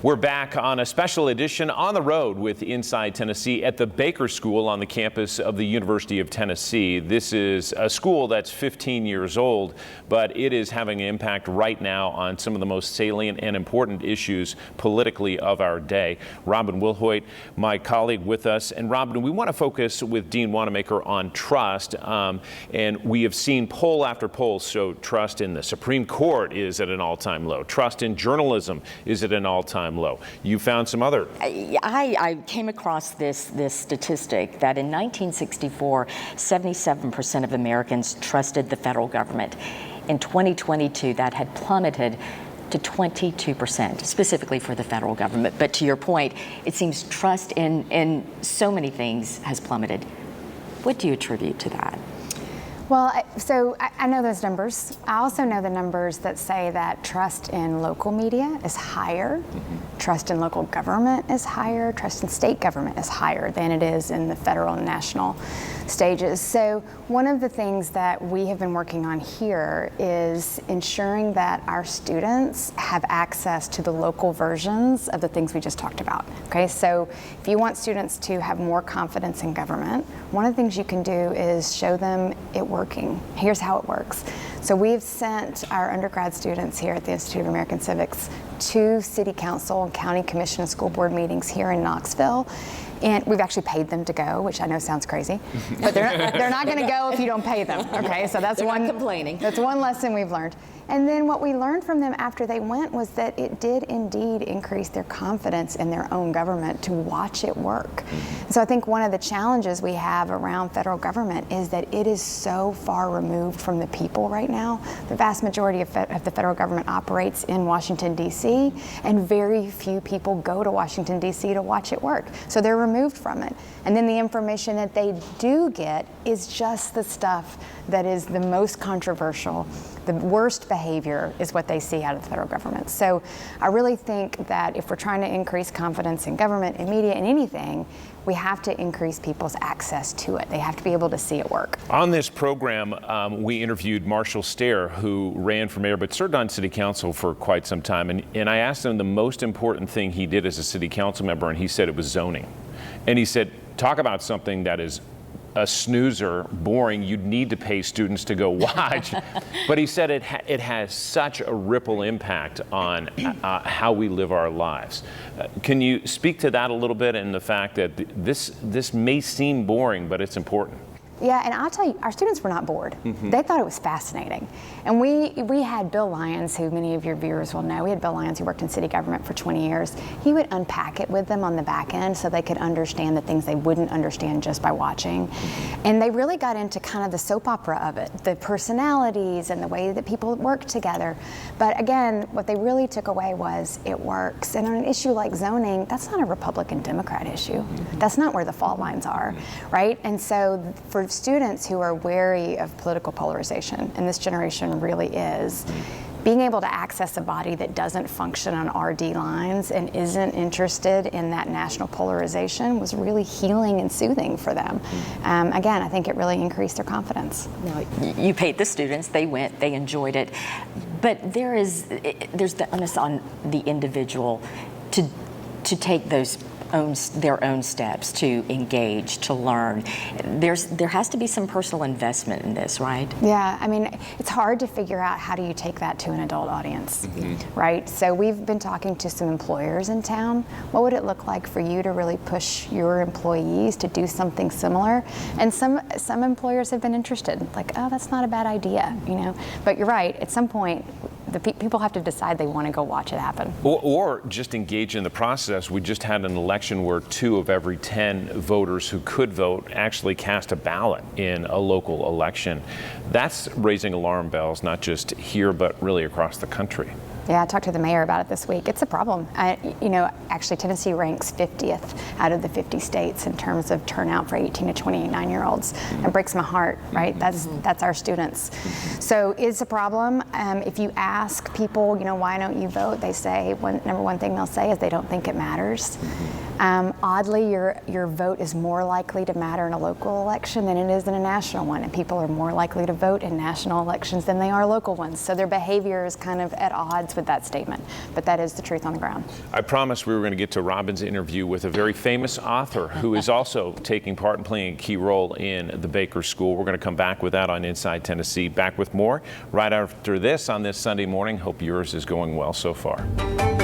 We're back on a special edition on the road with Inside Tennessee at the Baker School on the campus of the University of Tennessee. This is a school that's 15 years old, but it is having an impact right now on some of the most salient and important issues politically of our day. Robin Wilhoit, my colleague, with us. And Robin, we want to focus with Dean Wanamaker on trust. And we have seen poll after poll show trust in the Supreme Court is at an all-time low. Trust in journalism is at an all-time low. You found some other. I came across this statistic that in 1964, 77% of Americans trusted the federal government. In 2022, that had plummeted to 22%, specifically for the federal government. But to your point, it seems trust in so many things has plummeted. What do you attribute to that? Well, I know those numbers. I also know the numbers that say that trust in local media is higher, trust in local government is higher, trust in state government is higher than it is in the federal and national stages. So one of the things that we have been working on here is ensuring that our students have access to the local versions of the things we just talked about. Okay, so if you want students to have more confidence in government, one of the things you can do is show them it working. Here's how it works. So we've sent our undergrad students here at the Institute of American Civics to City Council, County Commission, and School Board meetings here in Knoxville. And we've actually paid them to go, which I know sounds crazy, but they're not going to go if you don't pay them. Okay, so that's one complaining. That's one lesson we've learned. And then what we learned from them after they went was that it did indeed increase their confidence in their own government to watch it work. So I think one of the challenges we have around federal government is that it is so far removed from the people right now. The vast majority of the federal government operates in Washington, D.C., and very few people go to Washington, D.C. to watch it work. So they're removed from it. And then the information that they do get is just the stuff that is the most controversial. The worst behavior is what they see out of the federal government. So I really think that if we're trying to increase confidence in government, in media, in anything, we have to increase people's access to it. They have to be able to see it work. On this program, we interviewed Marshall Stair, who ran for mayor but served on city council for quite some time. And I asked him the most important thing he did as a city council member, and he said it was zoning. And he said, talk about something that is a snoozer, boring, you'd need to pay students to go watch. But he said it has such a ripple impact on how we live our lives. Can you speak to that a little bit, and the fact that this may seem boring, but it's important? Yeah, and I'll tell you, our students were not bored. They thought it was fascinating. And we had Bill Lyons, who many of your viewers will know. We had Bill Lyons, who worked in city government for 20 years. He would unpack it with them on the back end so they could understand the things they wouldn't understand just by watching. And they really got into kind of the soap opera of it, the personalities and the way that people work together. But again, what they really took away was it works. And on an issue like zoning, that's not a Republican-Democrat issue. That's not where the fault lines are, right? And so for students who are wary of political polarization, and this generation really is, being able to access a body that doesn't function on RD lines and isn't interested in that national polarization was really healing and soothing for them. Again, I think it really increased their confidence. Now, you paid the students, they went, they enjoyed it, but there's the onus on the individual to take their own steps, to engage, to learn. There has to be some personal investment in this, right? Yeah, I mean, it's hard to figure out how do you take that to an adult audience, right? So we've been talking to some employers in town. What would it look like for you to really push your employees to do something similar? And some employers have been interested, like, oh, that's not a bad idea, you know? But you're right, at some point, people have to decide they want to go watch it happen. Or just engage in the process. We just had an election where 2 of every 10 voters who could vote actually cast a ballot in a local election. That's raising alarm bells, not just here, but really across the country. Yeah, I talked to the mayor about it this week. It's a problem. Actually, Tennessee ranks 50th out of the 50 states in terms of turnout for 18 to 29-year-olds. It breaks my heart, right? That's our students. So it's a problem. If you ask people, why don't you vote? They say, number one thing they'll say is they don't think it matters. Oddly, your vote is more likely to matter in a local election than it is in a national one, and people are more likely to vote in national elections than they are local ones. So their behavior is kind of at odds sides with that statement, but that is the truth on the ground. I promised we were going to get to Robin's interview with a very famous author who is also taking part and playing a key role in the Baker School. We're going to come back with that on Inside Tennessee. Back with more right after this on this Sunday morning. Hope yours is going well so far.